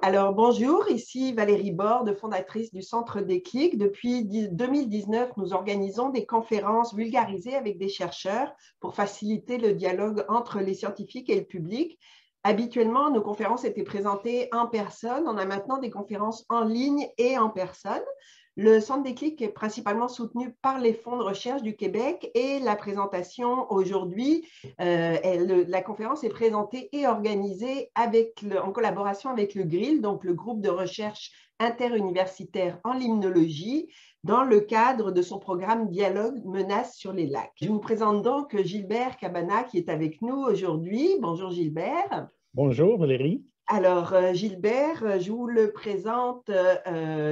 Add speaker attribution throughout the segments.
Speaker 1: Alors, bonjour, ici Valérie Borde, fondatrice du Centre Déclic. Depuis 2019, nous organisons des conférences vulgarisées avec des chercheurs pour faciliter le dialogue entre les scientifiques et le public. Habituellement, nos conférences étaient présentées en personne. On a maintenant des conférences en ligne et en personne. Le Centre Déclic est principalement soutenu par les fonds de recherche du Québec et la présentation aujourd'hui, la conférence est présentée et organisée en collaboration avec le GRIL, donc le groupe de recherche interuniversitaire en limnologie, dans le cadre de son programme Dialogue Menaces sur les lacs. Je vous présente donc Gilbert Cabana qui est avec nous aujourd'hui. Bonjour Gilbert.
Speaker 2: Bonjour Valérie.
Speaker 1: Alors, Gilbert, je vous le présente.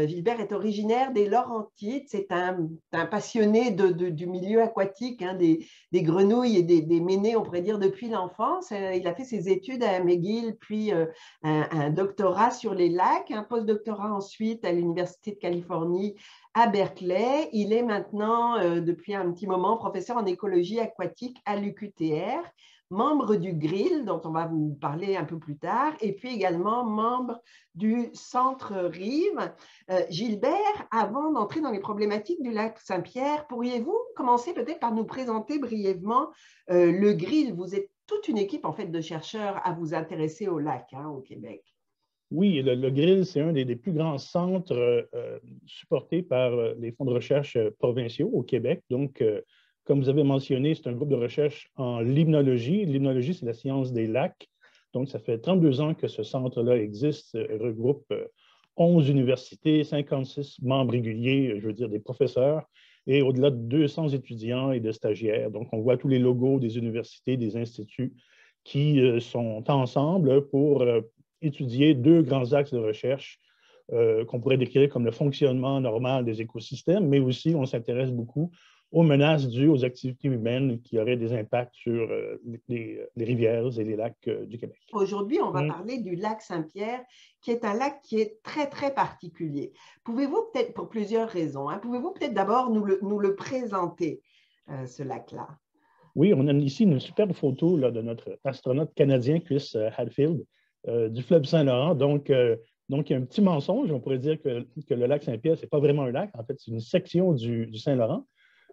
Speaker 1: Gilbert est originaire des Laurentides. C'est un passionné du milieu aquatique, hein, des grenouilles et des ménés, on pourrait dire, depuis l'enfance. Il a fait ses études à McGill, puis un doctorat sur les lacs, un post-doctorat ensuite à l'Université de Californie à Berkeley. Il est maintenant, depuis un petit moment, professeur en écologie aquatique à l'UQTR, membre du GRIL, dont on va vous parler un peu plus tard, et puis également membre du Centre Rive. Gilbert, avant d'entrer dans les problématiques du lac Saint-Pierre, pourriez-vous commencer peut-être par nous présenter brièvement le GRIL? Vous êtes toute une équipe en fait de chercheurs à vous intéresser au lac, hein, au Québec.
Speaker 2: Oui, le GRIL, c'est un des plus grands centres supportés par les fonds de recherche provinciaux au Québec. Donc, comme vous avez mentionné, c'est un groupe de recherche en limnologie. Limnologie, c'est la science des lacs. Donc, ça fait 32 ans que ce centre-là existe, regroupe 11 universités, 56 membres réguliers, je veux dire des professeurs, et au-delà de 200 étudiants et de stagiaires. Donc, on voit tous les logos des universités, des instituts qui sont ensemble pour étudier deux grands axes de recherche qu'on pourrait décrire comme le fonctionnement normal des écosystèmes, mais aussi on s'intéresse beaucoup aux menaces dues aux activités humaines qui auraient des impacts sur les rivières et les lacs du Québec.
Speaker 1: Aujourd'hui, on va parler du lac Saint-Pierre, qui est un lac qui est très, très particulier. Pouvez-vous peut-être, pour plusieurs raisons, hein, pouvez-vous peut-être d'abord nous le présenter, ce lac-là?
Speaker 2: Oui, on a ici une superbe photo là, de notre astronaute canadien Chris Hadfield du fleuve Saint-Laurent. Donc, il y a un petit mensonge. On pourrait dire que le lac Saint-Pierre, ce n'est pas vraiment un lac. En fait, c'est une section du Saint-Laurent.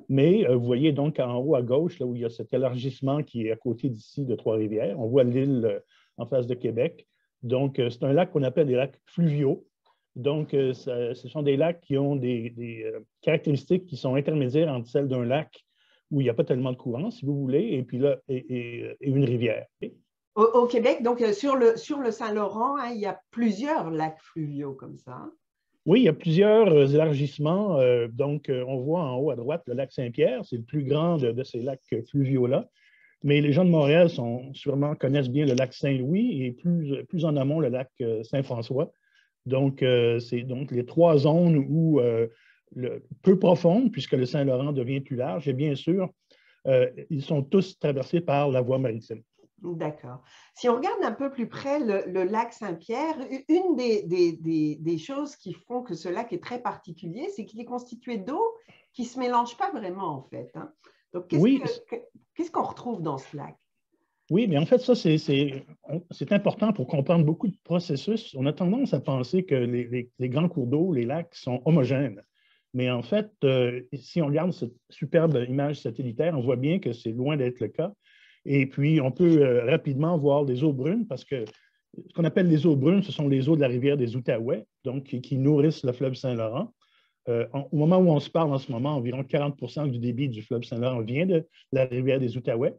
Speaker 2: Mais vous voyez donc en haut à gauche, là où il y a cet élargissement qui est à côté d'ici de Trois-Rivières, on voit l'île en face de Québec. Donc, c'est un lac qu'on appelle des lacs fluviaux. Donc, ce sont des lacs qui ont des caractéristiques qui sont intermédiaires entre celles d'un lac où il n'y a pas tellement de courant, si vous voulez, et puis là, et une rivière.
Speaker 1: Au Québec, donc sur le Saint-Laurent, hein, il y a plusieurs lacs fluviaux comme ça.
Speaker 2: Oui, il y a plusieurs élargissements. Donc, on voit en haut à droite le lac Saint-Pierre, c'est le plus grand de ces lacs fluviaux-là. Mais les gens de Montréal connaissent bien le lac Saint-Louis et plus en amont, le lac Saint-François. Donc, c'est donc les trois zones où peu profondes, puisque le Saint-Laurent devient plus large, et bien sûr, ils sont tous traversés par la voie maritime.
Speaker 1: D'accord. Si on regarde un peu plus près le lac Saint-Pierre, une des choses qui font que ce lac est très particulier, c'est qu'il est constitué d'eau qui ne se mélange pas vraiment, en fait, hein. Donc, qu'est-ce qu'on retrouve dans ce lac?
Speaker 2: Oui, mais en fait, ça, c'est important pour comprendre beaucoup de processus. On a tendance à penser que les grands cours d'eau, les lacs, sont homogènes. Mais en fait, si on regarde cette superbe image satellitaire, on voit bien que c'est loin d'être le cas. Et puis, on peut rapidement voir des eaux brunes parce que ce qu'on appelle les eaux brunes, ce sont les eaux de la rivière des Outaouais, donc qui nourrissent le fleuve Saint-Laurent. Au moment où on se parle en ce moment, environ 40 du débit du fleuve Saint-Laurent vient de la rivière des Outaouais.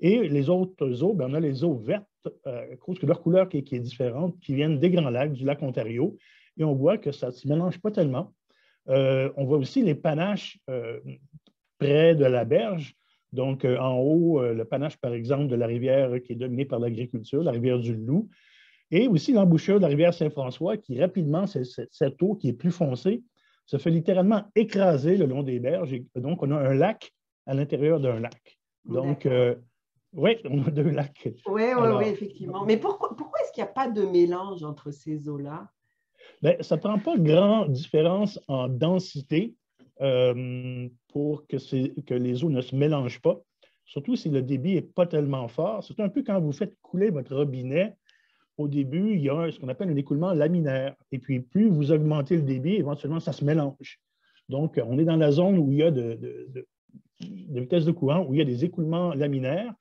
Speaker 2: Et les autres eaux, on a les eaux vertes, à cause de leur couleur qui est différente, qui viennent des Grands Lacs, du lac Ontario. Et on voit que ça ne se mélange pas tellement. On voit aussi les panaches près de la berge. Donc, en haut, le panache, par exemple, de la rivière qui est dominée par l'agriculture, la rivière du Loup. Et aussi l'embouchure de la rivière Saint-François, qui rapidement, cette eau qui est plus foncée, se fait littéralement écraser le long des berges. Et donc, on a un lac à l'intérieur d'un lac. Donc, oui, on a deux lacs.
Speaker 1: Oui, effectivement. Mais pourquoi est-ce qu'il n'y a pas de mélange entre ces eaux-là?
Speaker 2: Bien, ça ne prend pas grande différence en densité pour que les eaux ne se mélangent pas, surtout si le débit n'est pas tellement fort. C'est un peu quand vous faites couler votre robinet au début, il y a ce qu'on appelle un écoulement laminaire. Et puis, plus vous augmentez le débit, éventuellement, ça se mélange. Donc, on est dans la zone où il y a de vitesse de courant, où il y a des écoulements laminaires.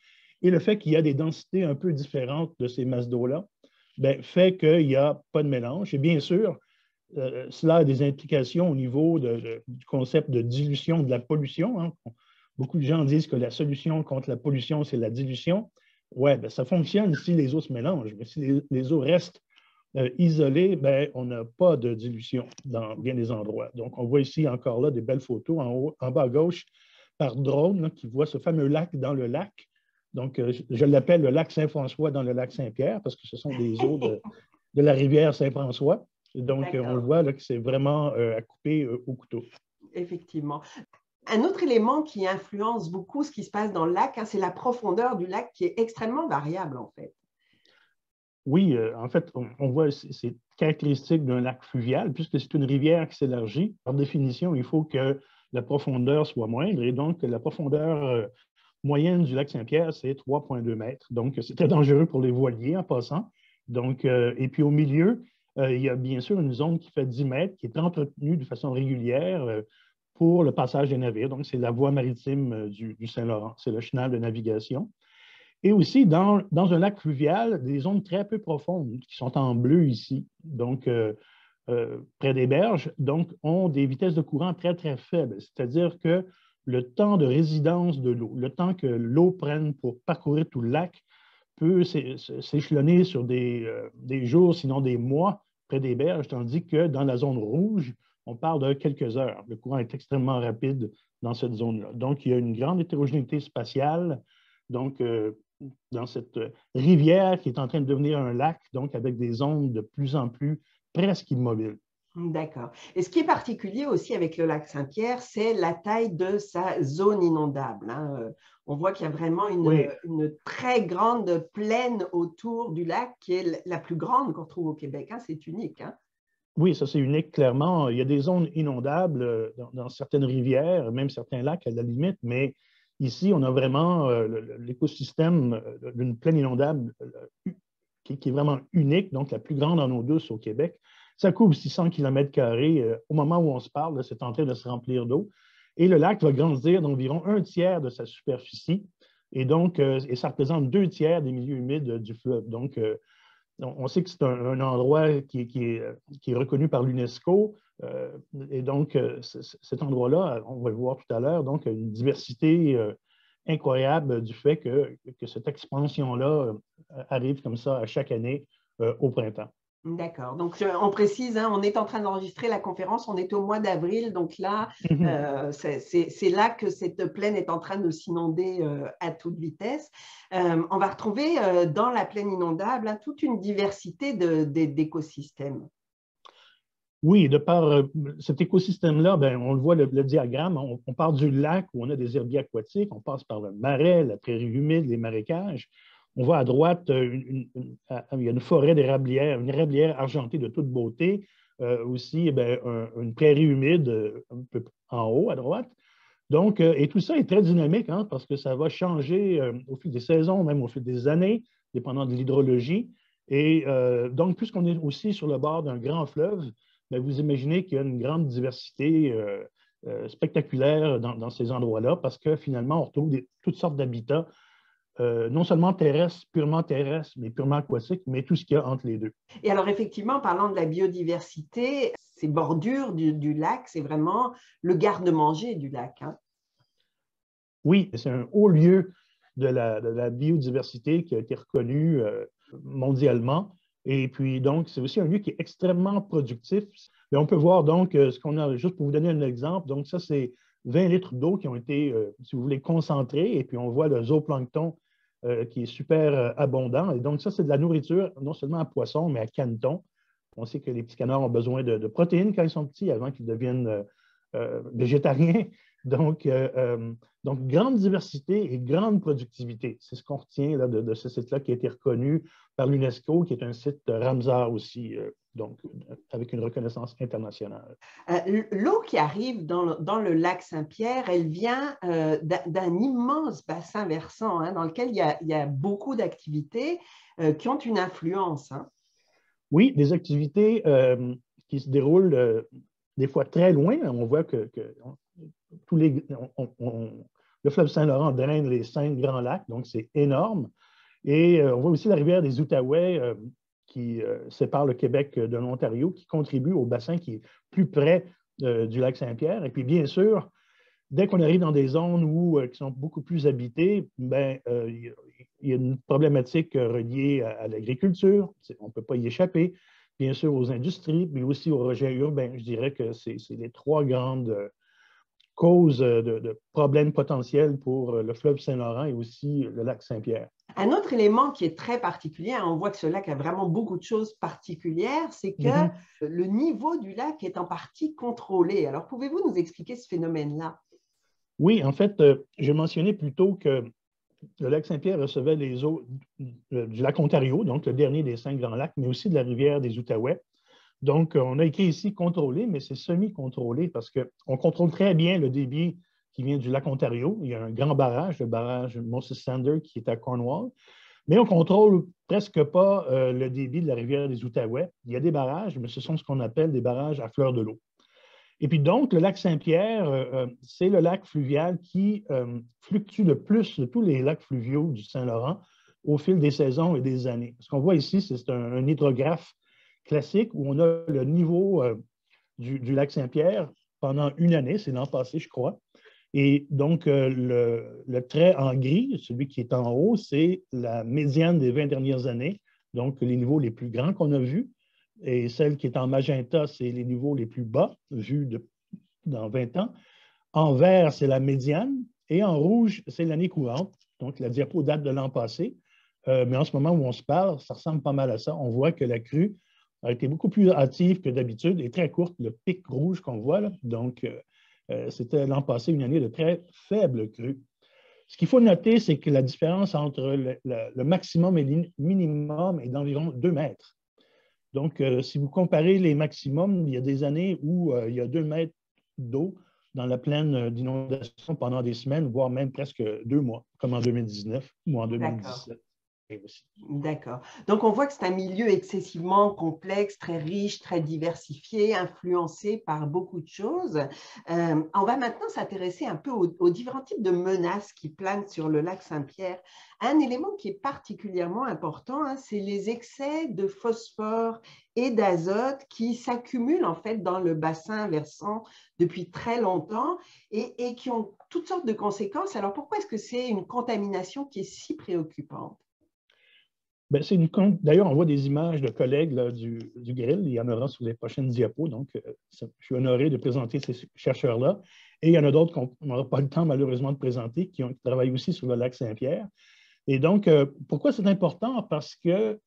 Speaker 2: Et le fait qu'il y a des densités un peu différentes de ces masses d'eau-là, ben, fait qu'il n'y a pas de mélange. Et bien sûr, cela a des implications au niveau du concept de dilution de la pollution. Hein. Beaucoup de gens disent que la solution contre la pollution, c'est la dilution. Oui, ben, ça fonctionne si les eaux se mélangent, mais si les eaux restent isolées, ben, on n'a pas de dilution dans bien des endroits. Donc, on voit ici encore là des belles photos en bas à gauche par drone là, qui voit ce fameux lac dans le lac. Donc, je l'appelle le lac Saint-François dans le lac Saint-Pierre parce que ce sont des eaux de la rivière Saint-François. Donc, on le voit là, que c'est vraiment à couper au couteau.
Speaker 1: Effectivement. Un autre élément qui influence beaucoup ce qui se passe dans le lac, hein, c'est la profondeur du lac qui est extrêmement variable en fait.
Speaker 2: Oui, en fait, on voit ces caractéristiques d'un lac fluvial, puisque c'est une rivière qui s'élargit. Par définition, il faut que la profondeur soit moindre. Et donc, la profondeur moyenne du lac Saint-Pierre, c'est 3,2 mètres. Donc, c'est très dangereux pour les voiliers en passant. Donc, et puis au milieu, il y a bien sûr une zone qui fait 10 mètres, qui est entretenue de façon régulière pour le passage des navires. Donc, c'est la voie maritime du Saint-Laurent. C'est le chenal de navigation. Et aussi, dans un lac fluvial, des zones très peu profondes qui sont en bleu ici, donc près des berges, donc ont des vitesses de courant très, très faibles. C'est-à-dire que le temps de résidence de l'eau, le temps que l'eau prenne pour parcourir tout le lac peut s'échelonner sur des jours, sinon des mois, près des berges, tandis que dans la zone rouge, on parle de quelques heures. Le courant est extrêmement rapide dans cette zone-là. Donc, il y a une grande hétérogénéité spatiale. Donc, dans cette rivière qui est en train de devenir un lac, donc avec des ondes de plus en plus presque immobiles.
Speaker 1: D'accord. Et ce qui est particulier aussi avec le lac Saint-Pierre, c'est la taille de sa zone inondable. Hein. On voit qu'il y a vraiment une très grande plaine autour du lac qui est la plus grande qu'on trouve au Québec. Hein. C'est unique. Hein.
Speaker 2: Oui, ça c'est unique, clairement. Il y a des zones inondables dans certaines rivières, même certains lacs à la limite, mais ici, on a vraiment l'écosystème d'une plaine inondable qui est vraiment unique, donc la plus grande en eau douce au Québec. Ça couvre 600 km². Au moment où on se parle, c'est en train de se remplir d'eau. Et le lac va grandir d'environ 1/3 de sa superficie. Et donc, et ça représente 2/3 des milieux humides du fleuve. Donc, on sait que c'est un endroit qui est reconnu par l'UNESCO. Et donc, cet endroit-là, on va le voir tout à l'heure, donc une diversité incroyable du fait que cette expansion-là arrive comme ça à chaque année au printemps.
Speaker 1: D'accord. Donc, on précise, hein, on est en train d'enregistrer la conférence, on est au mois d'avril. Donc là, c'est là que cette plaine est en train de s'inonder à toute vitesse. On va retrouver dans la plaine inondable hein, toute une diversité d'écosystèmes.
Speaker 2: Oui, de par cet écosystème-là, ben, on le voit, le diagramme, on part du lac où on a des herbiers aquatiques, on passe par le marais, la prairie humide, les marécages. On voit à droite, il y a une forêt d'érablières, une érablière argentée de toute beauté. Aussi, ben, une prairie humide un peu en haut à droite. Donc, et tout ça est très dynamique hein, parce que ça va changer au fil des saisons, même au fil des années, dépendant de l'hydrologie. Et donc, puisqu'on est aussi sur le bord d'un grand fleuve, bien, vous imaginez qu'il y a une grande diversité spectaculaire dans ces endroits-là parce que finalement, on retrouve toutes sortes d'habitats non seulement terrestres, mais purement aquatiques, mais tout ce qu'il y a entre les deux.
Speaker 1: Et alors, effectivement, en parlant de la biodiversité, ces bordures du lac, c'est vraiment le garde-manger du lac. Hein.
Speaker 2: Oui, c'est un haut lieu de la biodiversité qui a été reconnu mondialement. Et puis, donc, c'est aussi un lieu qui est extrêmement productif. Et on peut voir donc ce qu'on a, juste pour vous donner un exemple, donc ça, c'est 20 litres d'eau qui ont été, si vous voulez, concentrés. Et puis, on voit le zooplancton qui est super abondant. Et donc, ça, c'est de la nourriture, non seulement à poissons, mais à canetons. On sait que les petits canards ont besoin de protéines quand ils sont petits, avant qu'ils deviennent végétariens. Donc, grande diversité et grande productivité. C'est ce qu'on retient là, de ce site-là qui a été reconnu par l'UNESCO, qui est un site Ramsar aussi, donc avec une reconnaissance internationale.
Speaker 1: L'eau qui arrive dans le lac Saint-Pierre, elle vient d'un immense bassin versant hein, dans lequel il y a beaucoup d'activités qui ont une influence. Hein.
Speaker 2: Oui, des activités qui se déroulent des fois très loin. On voit que tous les, le fleuve Saint-Laurent draine les 5 grands lacs, donc c'est énorme. Et on voit aussi la rivière des Outaouais qui sépare le Québec de l'Ontario, qui contribue au bassin qui est plus près du lac Saint-Pierre. Et puis, bien sûr, dès qu'on arrive dans des zones qui sont beaucoup plus habitées, ben, il y a une problématique reliée à l'agriculture. On ne peut pas y échapper. Bien sûr, aux industries, mais aussi au rejet urbain. Je dirais que c'est les 3 grandes causes de problèmes potentiels pour le fleuve Saint-Laurent et aussi le lac Saint-Pierre.
Speaker 1: Un autre élément qui est très particulier, hein, on voit que ce lac a vraiment beaucoup de choses particulières, c'est que le niveau du lac est en partie contrôlé. Alors, pouvez-vous nous expliquer ce phénomène-là?
Speaker 2: Oui, en fait, j'ai mentionné plus tôt que le lac Saint-Pierre recevait les eaux du lac Ontario, donc le dernier des 5 grands lacs, mais aussi de la rivière des Outaouais. Donc, on a écrit ici contrôlé, mais c'est semi-contrôlé parce qu'on contrôle très bien le débit qui vient du lac Ontario. Il y a un grand barrage, le barrage Moses Sander, qui est à Cornwall, mais on ne contrôle presque pas le débit de la rivière des Outaouais. Il y a des barrages, mais ce sont ce qu'on appelle des barrages à fleur de l'eau. Et puis donc, le lac Saint-Pierre, c'est le lac fluvial qui fluctue le plus de tous les lacs fluviaux du Saint-Laurent au fil des saisons et des années. Ce qu'on voit ici, c'est un hydrographe classique où on a le niveau du lac Saint-Pierre pendant une année, c'est l'an passé, je crois. Et donc, le trait en gris, celui qui est en haut, c'est la médiane des 20 dernières années, donc les niveaux les plus grands qu'on a vus. Et celle qui est en magenta, c'est les niveaux les plus bas vus dans 20 ans. En vert, c'est la médiane. Et en rouge, c'est l'année courante. Donc, la diapo date de l'an passé. Mais en ce moment où on se parle, ça ressemble pas mal à ça. On voit que la crue a été beaucoup plus hâtive que d'habitude et très courte, le pic rouge qu'on voit là. Donc, c'était l'an passé une année de très faible crue. Ce qu'il faut noter, c'est que la différence entre le maximum et le minimum est d'environ 2 mètres. Donc, si vous comparez les maximums, il y a des années où il y a 2 mètres d'eau dans la plaine d'inondation pendant des semaines, voire même presque 2 mois, comme en 2019 ou en 2017.
Speaker 1: D'accord. Donc, on voit que c'est un milieu excessivement complexe, très riche, très diversifié, influencé par beaucoup de choses. On va maintenant s'intéresser un peu aux différents types de menaces qui planent sur le lac Saint-Pierre. Un élément qui est particulièrement important, hein, c'est les excès de phosphore et d'azote qui s'accumulent en fait dans le bassin versant depuis très longtemps et qui ont toutes sortes de conséquences. Alors, pourquoi est-ce que c'est une contamination qui est si préoccupante?
Speaker 2: Ben, d'ailleurs, on voit des images de collègues là, du grill. Il y en aura sur les prochaines diapos. Donc, je suis honoré de présenter ces chercheurs-là. Et il y en a d'autres qu'on n'aura pas le temps, malheureusement, de présenter, qui travaillent aussi sur le lac Saint-Pierre. Et donc, pourquoi c'est important? Parce que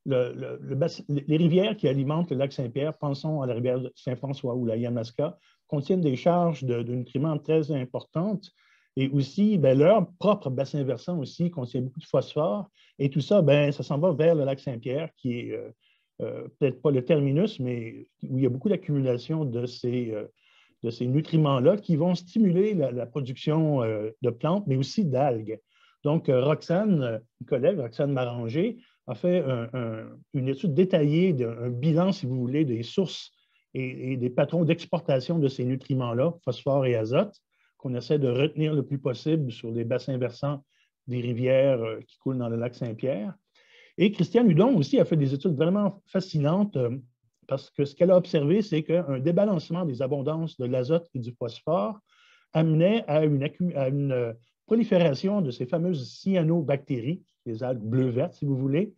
Speaker 2: les rivières qui alimentent le lac Saint-Pierre, pensons à la rivière Saint-François ou la Yamaska, contiennent des charges de nutriments très importantes. Et aussi, ben, leur propre bassin versant aussi contient beaucoup de phosphore. Et tout ça, ben, ça s'en va vers le lac Saint-Pierre, qui est peut-être pas le terminus, mais où il y a beaucoup d'accumulation de ces nutriments-là qui vont stimuler la production de plantes, mais aussi d'algues. Donc, Roxane, une collègue, Roxane Maranger, a fait une étude détaillée, un bilan, si vous voulez, des sources et des patrons d'exportation de ces nutriments-là, phosphore et azote, qu'on essaie de retenir le plus possible sur les bassins versants des rivières qui coulent dans le lac Saint-Pierre. Et Christiane Hudon aussi a fait des études vraiment fascinantes parce que ce qu'elle a observé, c'est qu'un débalancement des abondances de l'azote et du phosphore amenait à une prolifération de ces fameuses cyanobactéries, les algues bleu-vertes, si vous voulez,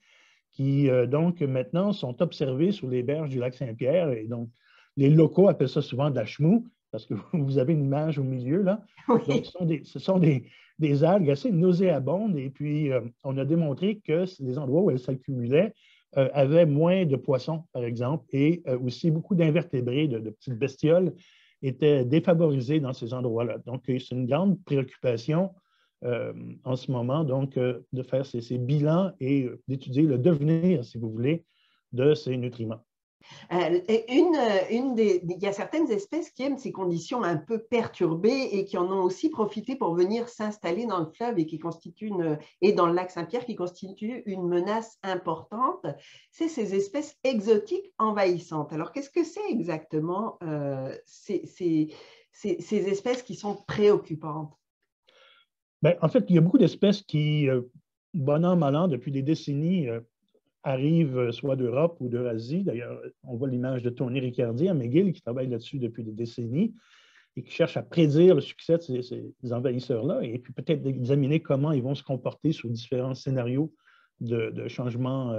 Speaker 2: qui donc maintenant sont observées sur les berges du lac Saint-Pierre. Et donc, les locaux appellent ça souvent de la chemou, parce que vous avez une image au milieu, là.
Speaker 1: Oui.
Speaker 2: Donc, ce sont des algues assez nauséabondes. Et puis, on a démontré que les endroits où elles s'accumulaient avaient moins de poissons, par exemple, et aussi beaucoup d'invertébrés, de petites bestioles, étaient défavorisés dans ces endroits-là. Donc, c'est une grande préoccupation en ce moment, donc, de faire ces bilans et d'étudier le devenir, si vous voulez, de ces nutriments.
Speaker 1: Il y a certaines espèces qui aiment ces conditions un peu perturbées et qui en ont aussi profité pour venir s'installer dans le fleuve et dans le lac Saint-Pierre qui constituent une menace importante. C'est ces espèces exotiques envahissantes. Alors, qu'est-ce que c'est exactement ces espèces qui sont préoccupantes?
Speaker 2: Bien, en fait, il y a beaucoup d'espèces qui, bon an, mal an, depuis des décennies, arrivent soit d'Europe ou d'Eurasie. D'ailleurs, on voit l'image de Tony Riccardi à McGill qui travaille là-dessus depuis des décennies et qui cherche à prédire le succès de ces envahisseurs-là et puis peut-être d'examiner comment ils vont se comporter sous différents scénarios de changement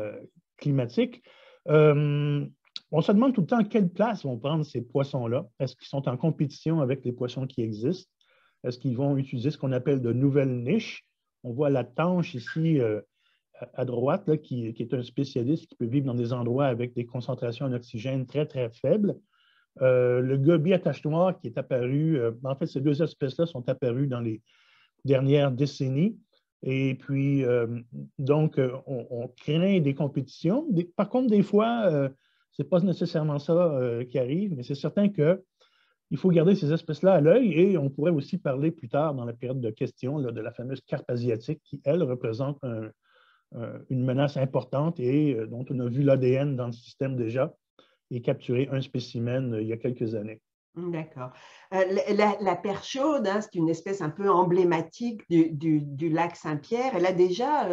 Speaker 2: climatique. On se demande tout le temps quelle place vont prendre ces poissons-là. Est-ce qu'ils sont en compétition avec les poissons qui existent? Est-ce qu'ils vont utiliser ce qu'on appelle de nouvelles niches? On voit la tanche ici à droite, là, qui est un spécialiste qui peut vivre dans des endroits avec des concentrations en oxygène très, très faibles. Le gobie à tache noire qui est apparu, en fait, ces deux espèces-là sont apparues dans les dernières décennies. Et puis, donc, on craint des compétitions. Par contre, des fois, ce n'est pas nécessairement ça qui arrive, mais c'est certain qu'il faut garder ces espèces-là à l'œil et on pourrait aussi parler plus tard dans la période de questions là, de la fameuse carpe asiatique qui, elle, représente une menace importante et dont on a vu l'ADN dans le système déjà et capturé un spécimen il y a quelques années.
Speaker 1: D'accord. La perche chaude, hein, c'est une espèce un peu emblématique du lac Saint-Pierre. Elle a déjà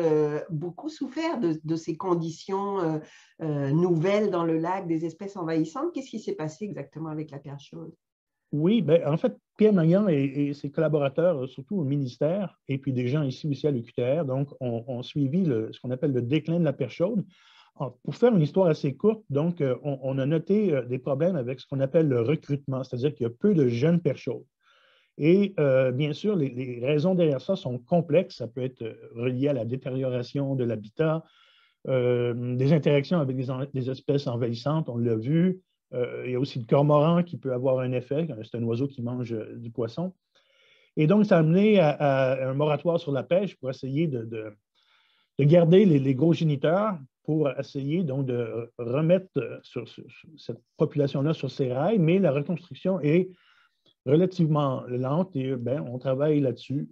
Speaker 1: beaucoup souffert de ces conditions nouvelles dans le lac, des espèces envahissantes. Qu'est-ce qui s'est passé exactement avec la perche chaude?
Speaker 2: Oui, ben, en fait, Pierre Magnan et ses collaborateurs, surtout au ministère, et puis des gens ici aussi à l'UQTR, donc, ont suivi ce qu'on appelle le déclin de la perche chaude. Pour faire une histoire assez courte, donc, on a noté des problèmes avec ce qu'on appelle le recrutement, c'est-à-dire qu'il y a peu de jeunes perches chaudes. Et bien sûr, les raisons derrière ça sont complexes. Ça peut être relié à la détérioration de l'habitat, des interactions avec des espèces envahissantes, on l'a vu. Il y a aussi le cormoran qui peut avoir un effet. C'est un oiseau qui mange du poisson. Et donc, ça a amené à un moratoire sur la pêche pour essayer de garder les gros géniteurs pour essayer donc de remettre cette population-là sur ses rails, mais la reconstruction est relativement lente et ben, on travaille là-dessus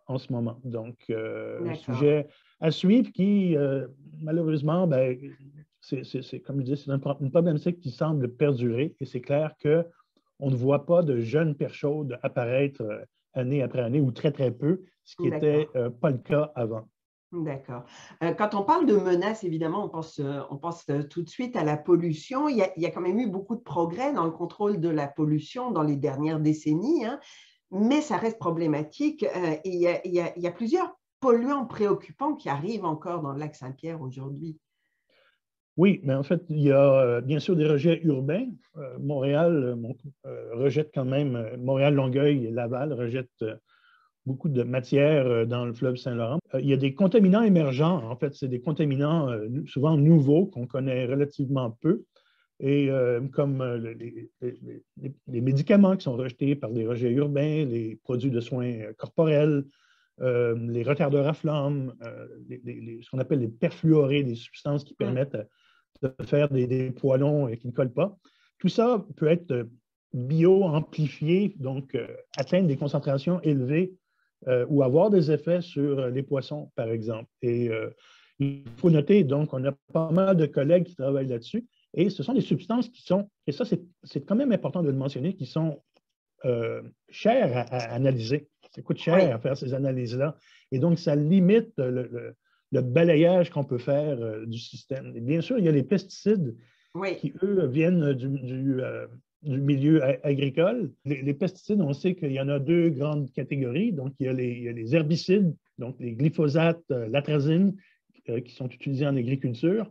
Speaker 2: en ce moment. Donc, un sujet à suivre qui, malheureusement, ben, comme je dis, c'est une problématique qui semble perdurer et c'est clair qu'on ne voit pas de jeunes perches chaudes apparaître année après année ou très, très peu, ce qui n'était pas le cas avant.
Speaker 1: D'accord. Quand on parle de menaces, évidemment, on pense tout de suite à la pollution. Il y a quand même eu beaucoup de progrès dans le contrôle de la pollution dans les dernières décennies, hein, mais ça reste problématique. Et il y a plusieurs polluants préoccupants qui arrivent encore dans le lac Saint-Pierre aujourd'hui.
Speaker 2: Oui, mais en fait, il y a bien sûr des rejets urbains. Montréal rejette quand même, Montréal, Longueuil et Laval rejettent beaucoup de matière dans le fleuve Saint-Laurent. Il y a des contaminants émergents. En fait, c'est des contaminants souvent nouveaux qu'on connaît relativement peu. Et comme les médicaments qui sont rejetés par des rejets urbains, les produits de soins corporels, les retardeurs à flamme, ce qu'on appelle les perfluorés, des substances qui permettent de faire des poêlons qui ne collent pas. Tout ça peut être bio-amplifié, donc atteindre des concentrations élevées ou avoir des effets sur les poissons, par exemple. Et il faut noter, donc, on a pas mal de collègues qui travaillent là-dessus. Et ce sont des substances qui sont, et ça, c'est quand même important de le mentionner, qui sont chères à analyser. Ça coûte cher à faire ces analyses-là. Et donc, ça limite le balayage qu'on peut faire du système. Et bien sûr, il y a les pesticides qui, eux, viennent du milieu agricole. Les pesticides, on sait qu'il y en a deux grandes catégories. Donc, il y a les herbicides, donc les glyphosates, l'atrazine, qui sont utilisés en agriculture,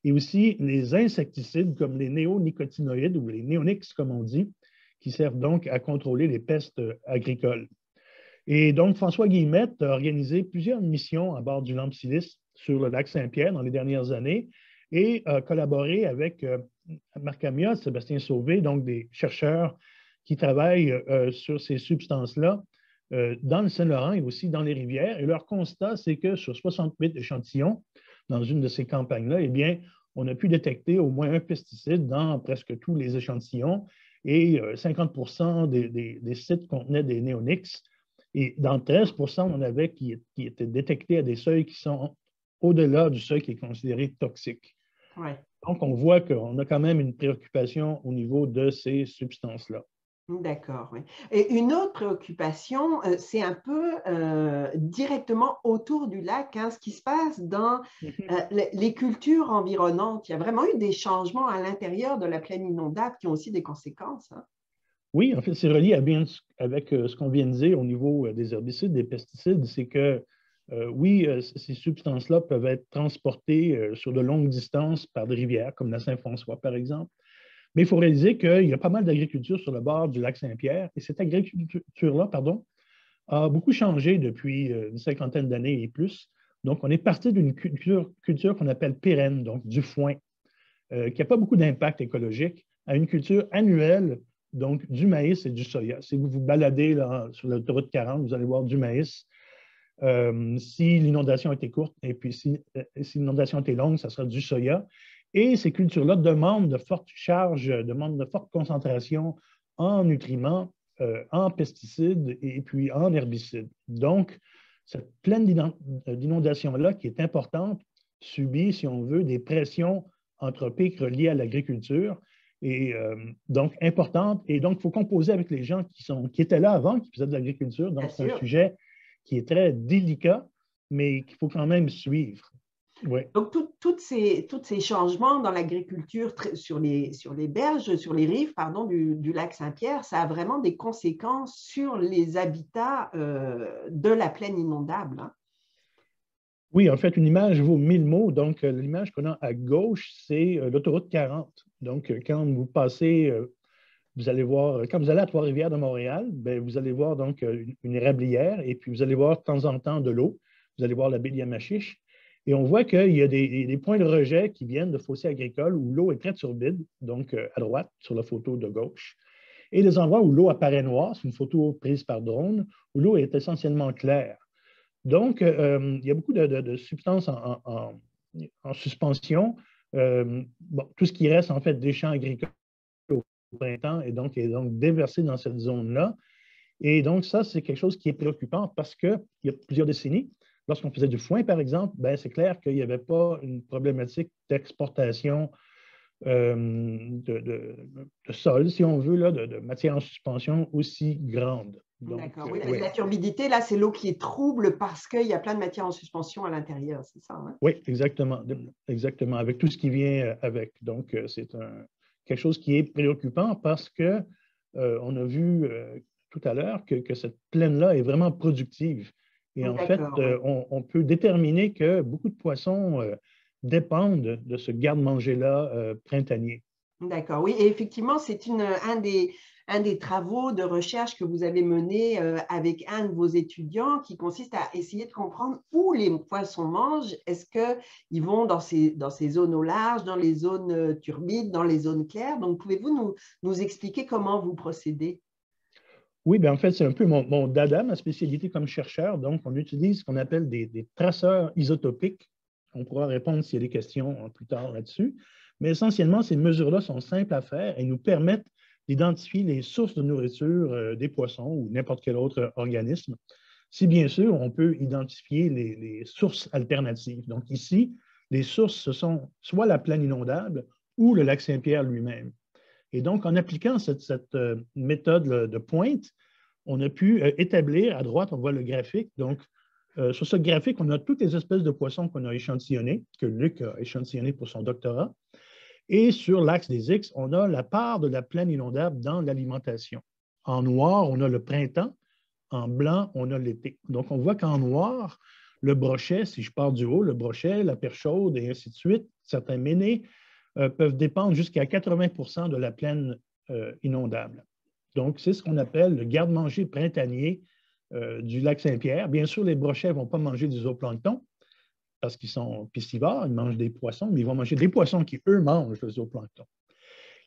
Speaker 2: et aussi les insecticides comme les néonicotinoïdes ou les néonics, comme on dit, qui servent donc à contrôler les pestes agricoles. Et donc, François Guillemette a organisé plusieurs missions à bord du Lampsilis sur le lac Saint-Pierre dans les dernières années et a collaboré avec Marc Amiot, Sébastien Sauvé, donc des chercheurs qui travaillent sur ces substances-là dans le Saint-Laurent et aussi dans les rivières. Et leur constat, c'est que sur 68 échantillons, dans une de ces campagnes-là, eh bien, on a pu détecter au moins un pesticide dans presque tous les échantillons et 50% des sites contenaient des néoniques. Et dans 13%, on avait qui étaient détectés à des seuils qui sont au-delà du seuil qui est considéré toxique.
Speaker 1: Ouais.
Speaker 2: Donc, on voit qu'on a quand même une préoccupation au niveau de ces substances-là.
Speaker 1: D'accord, oui. Et une autre préoccupation, c'est un peu directement autour du lac, hein, ce qui se passe dans les cultures environnantes. Il y a vraiment eu des changements à l'intérieur de la plaine inondable qui ont aussi des conséquences, hein.
Speaker 2: Oui, en fait, c'est relié avec ce qu'on vient de dire au niveau des herbicides, des pesticides. C'est que, oui, ces substances-là peuvent être transportées sur de longues distances par des rivières, comme la Saint-François, par exemple. Mais il faut réaliser qu'il y a pas mal d'agriculture sur le bord du lac Saint-Pierre. Et cette agriculture-là, pardon, a beaucoup changé depuis une cinquantaine d'années et plus. Donc, on est parti d'une culture qu'on appelle pérenne, donc du foin, qui n'a pas beaucoup d'impact écologique, à une culture annuelle, donc du maïs et du soya. Si vous vous baladez là, sur l'autoroute 40, vous allez voir du maïs. Si l'inondation était courte et puis si l'inondation était longue, ça sera du soya. Et ces cultures-là demandent de fortes charges, demandent de fortes concentrations en nutriments, en pesticides et puis en herbicides. Donc, cette plaine d'inondation-là, qui est importante, subit, si on veut, des pressions anthropiques reliées à l'agriculture et donc importantes. Et donc, il faut composer avec les gens qui étaient là avant, qui faisaient de l'agriculture. Donc, c'est un sujet qui est très délicat, mais qu'il faut quand même suivre. Ouais.
Speaker 1: Donc, tous ces changements dans l'agriculture sur les berges, sur les rives, pardon, du lac Saint-Pierre, ça a vraiment des conséquences sur les habitats de la plaine inondable, hein.
Speaker 2: Oui, en fait, une image vaut 1000 mots. Donc, l'image qu'on a à gauche, c'est l'autoroute 40. Donc, quand vous passez, vous allez voir, quand vous allez à Trois-Rivières de Montréal, bien, vous allez voir donc une érablière et puis vous allez voir de temps en temps de l'eau. Vous allez voir la baie de Yamachiche. Et on voit qu'il y a des points de rejet qui viennent de fossés agricoles où l'eau est très turbide, donc à droite, sur la photo de gauche. Et des endroits où l'eau apparaît noire, c'est une photo prise par drone, où l'eau est essentiellement claire. Donc, il y a beaucoup de substances en suspension. Bon, tout ce qui reste, en fait, des champs agricoles au printemps est donc déversé dans cette zone-là. Et donc, ça, c'est quelque chose qui est préoccupant parce qu'il y a plusieurs décennies, lorsqu'on faisait du foin, par exemple, ben, c'est clair qu'il n'y avait pas une problématique d'exportation de sol, si on veut, là, de matière en suspension aussi grande.
Speaker 1: D'accord. Oui, la turbidité, là, c'est l'eau qui est trouble parce qu'il y a plein de matière en suspension à l'intérieur, c'est ça, hein?
Speaker 2: Oui, exactement. Exactement, avec tout ce qui vient avec. Donc, c'est quelque chose qui est préoccupant parce que on a vu tout à l'heure que cette plaine-là est vraiment productive. Et en fait, on peut déterminer que beaucoup de poissons dépendent de ce garde-manger-là printanier.
Speaker 1: D'accord, oui, et effectivement, c'est un des travaux de recherche que vous avez mené avec un de vos étudiants qui consiste à essayer de comprendre où les poissons mangent. Est-ce qu'ils vont dans ces zones au large, dans les zones turbides, dans les zones claires? Donc, pouvez-vous nous expliquer comment vous procédez?
Speaker 2: Oui, bien en fait, c'est un peu mon dada, ma spécialité comme chercheur. Donc, on utilise ce qu'on appelle des traceurs isotopiques. On pourra répondre s'il y a des questions plus tard là-dessus. Mais essentiellement, ces mesures-là sont simples à faire et nous permettent d'identifier les sources de nourriture des poissons ou n'importe quel autre organisme. Si bien sûr, on peut identifier les sources alternatives. Donc ici, les sources, ce sont soit la plaine inondable ou le lac Saint-Pierre lui-même. Et donc, en appliquant cette méthode de pointe, on a pu établir, à droite, on voit le graphique. Donc, sur ce graphique, on a toutes les espèces de poissons qu'on a échantillonnées, que Luc a échantillonnées pour son doctorat. Et sur l'axe des X, on a la part de la plaine inondable dans l'alimentation. En noir, on a le printemps. En blanc, on a l'été. Donc, on voit qu'en noir, le brochet, si je pars du haut, le brochet, la perche chaude et ainsi de suite, certains ménés, peuvent dépendre jusqu'à 80% de la plaine inondable. Donc, c'est ce qu'on appelle le garde-manger printanier du lac Saint-Pierre. Bien sûr, les brochets ne vont pas manger du zooplancton parce qu'ils sont piscivores, ils mangent des poissons, mais ils vont manger des poissons qui, eux, mangent le zooplancton.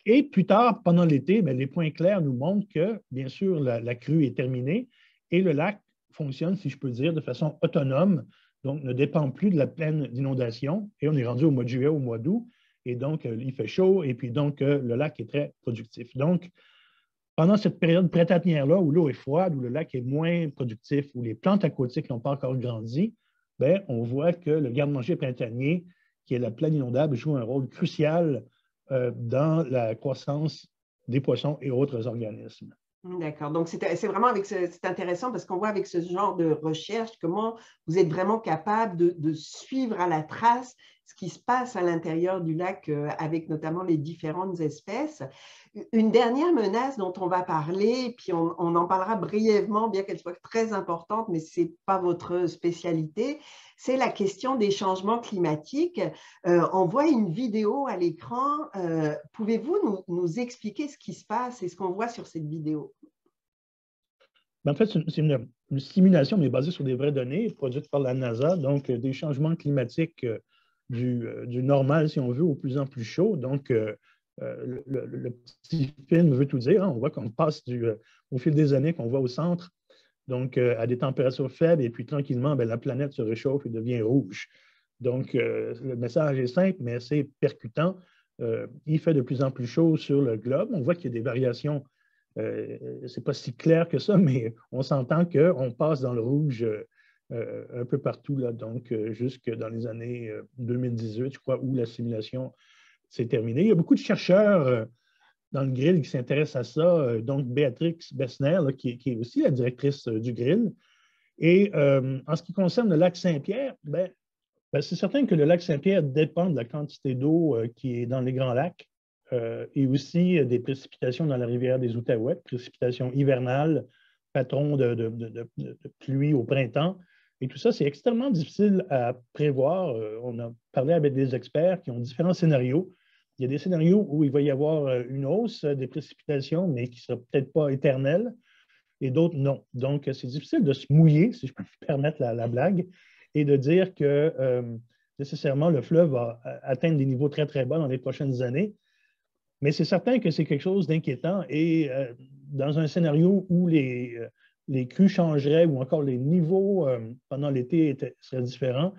Speaker 2: Et plus tard, pendant l'été, les points clairs nous montrent que, bien sûr, la crue est terminée et le lac fonctionne, si je peux dire, de façon autonome, donc ne dépend plus de la plaine d'inondation. Et on est rendu au mois de juillet, au mois d'août. et donc il fait chaud, et puis donc le lac est très productif. Donc, pendant cette période printanière-là, où l'eau est froide, où le lac est moins productif, où les plantes aquatiques n'ont pas encore grandi, bien, on voit que le garde-manger printanier, qui est la plaine inondable, joue un rôle crucial dans la croissance des poissons et autres organismes.
Speaker 1: D'accord. Donc, c'est vraiment c'est intéressant parce qu'on voit avec ce genre de recherche comment vous êtes vraiment capable de suivre à la trace ce qui se passe à l'intérieur du lac avec notamment les différentes espèces. Une dernière menace dont on va parler, puis on en parlera brièvement, bien qu'elle soit très importante, mais ce n'est pas votre spécialité, c'est la question des changements climatiques. On voit une vidéo à l'écran. Pouvez-vous nous expliquer ce qui se passe et ce qu'on voit sur cette vidéo?
Speaker 2: En fait, c'est une simulation, mais basée sur des vraies données, produite par la NASA, donc des changements climatiques du normal, si on veut, au plus en plus chaud. Donc, le petit film veut tout dire. Hein. On voit qu'on passe au fil des années, qu'on voit au centre, donc à des températures faibles, et puis tranquillement, bien, la planète se réchauffe et devient rouge. Donc, le message est simple, mais assez percutant. Il fait de plus en plus chaud sur le globe. On voit qu'il y a des variations. Ce n'est pas si clair que ça, mais on s'entend qu'on passe dans le rouge un peu partout, là, donc jusque dans les années 2018, je crois, où la simulation s'est terminée. Il y a beaucoup de chercheurs dans le grill qui s'intéressent à ça, donc Béatrix Bessner, là, qui est aussi la directrice du grill. Et en ce qui concerne le lac Saint-Pierre, c'est certain que le lac Saint-Pierre dépend de la quantité d'eau qui est dans les grands lacs. Et aussi des précipitations dans la rivière des Outaouais, précipitations hivernales, patrons de pluie au printemps. Et tout ça, c'est extrêmement difficile à prévoir. On a parlé avec des experts qui ont différents scénarios. Il y a des scénarios où il va y avoir une hausse des précipitations, mais qui ne sera peut-être pas éternelle, et d'autres non. Donc, c'est difficile de se mouiller, si je peux me permettre la blague, et de dire que nécessairement le fleuve va atteindre des niveaux très, très bas dans les prochaines années. Mais c'est certain que c'est quelque chose d'inquiétant et dans un scénario où les crues changeraient ou encore les niveaux pendant l'été seraient différents,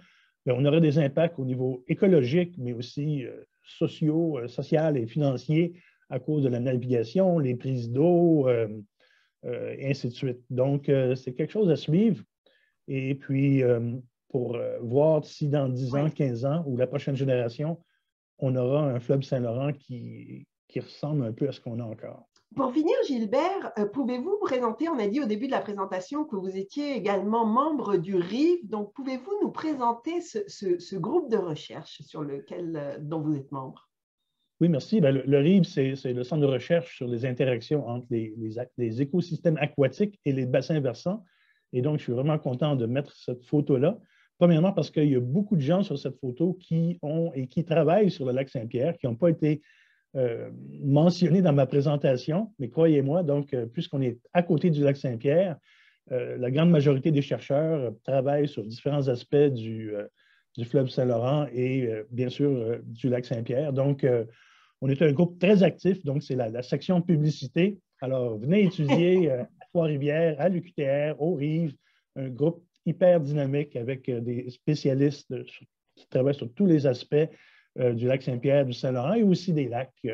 Speaker 2: bien, on aurait des impacts au niveau écologique, mais aussi social et financier à cause de la navigation, les prises d'eau, et ainsi de suite. Donc, c'est quelque chose à suivre. Et puis, pour voir si dans 10 ans, 15 ans ou la prochaine génération, on aura un fleuve Saint-Laurent qui ressemble un peu à ce qu'on a encore.
Speaker 1: Pour finir, Gilbert, pouvez-vous vous présenter, on a dit au début de la présentation que vous étiez également membre du RIV, donc pouvez-vous nous présenter ce groupe de recherche dont vous êtes membre?
Speaker 2: Oui, merci. Bien, le RIV, c'est le centre de recherche sur les interactions entre les écosystèmes aquatiques et les bassins versants. Et donc, je suis vraiment content de mettre cette photo-là. Premièrement, parce qu'il y a beaucoup de gens sur cette photo qui travaillent sur le lac Saint-Pierre, qui n'ont pas été mentionnés dans ma présentation, mais croyez-moi, donc, puisqu'on est à côté du lac Saint-Pierre, la grande majorité des chercheurs travaillent sur différents aspects du fleuve Saint-Laurent et bien sûr du lac Saint-Pierre. Donc, on est un groupe très actif, donc c'est la section publicité. Alors, venez étudier à Trois-Rivières, à l'UQTR, au RIV, un groupe hyper dynamique avec des spécialistes qui travaillent sur tous les aspects du lac Saint-Pierre, du Saint-Laurent et aussi des lacs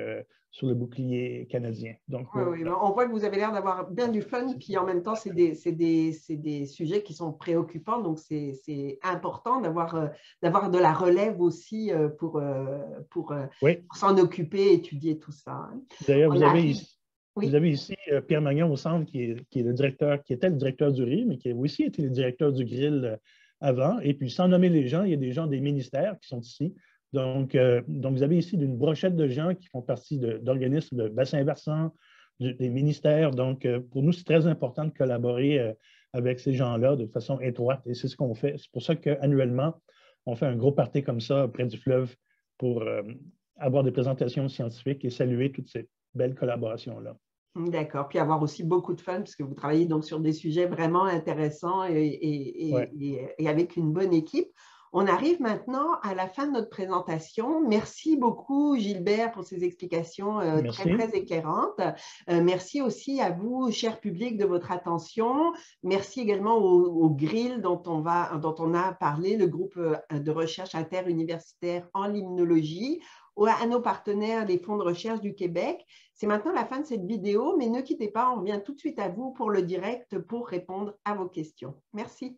Speaker 2: sur le bouclier canadien. Donc,
Speaker 1: oui, on voit que vous avez l'air d'avoir bien du fun, puis en même temps, c'est des sujets qui sont préoccupants, donc c'est important d'avoir de la relève aussi pour s'en occuper, étudier tout ça.
Speaker 2: D'ailleurs, vous avez ici Pierre Magnon au centre, qui était le directeur du RIV, mais qui a aussi été le directeur du grill avant. Et puis, sans nommer les gens, il y a des gens des ministères qui sont ici. Donc, vous avez ici une brochette de gens qui font partie d'organismes de bassins versants, des ministères. Donc, pour nous, c'est très important de collaborer avec ces gens-là de façon étroite et c'est ce qu'on fait. C'est pour ça qu'annuellement, on fait un gros party comme ça près du fleuve pour avoir des présentations scientifiques et saluer toutes ces belles collaborations-là.
Speaker 1: D'accord. Puis avoir aussi beaucoup de fun, parce que vous travaillez donc sur des sujets vraiment intéressants et avec une bonne équipe. On arrive maintenant à la fin de notre présentation. Merci beaucoup, Gilbert, pour ces explications très, très éclairantes. Merci aussi à vous, cher public, de votre attention. Merci également au GRIL dont on a parlé, le groupe de recherche interuniversitaire en limnologie, à nos partenaires des fonds de recherche du Québec. C'est maintenant la fin de cette vidéo, mais ne quittez pas, on revient tout de suite à vous pour le direct pour répondre à vos questions. Merci.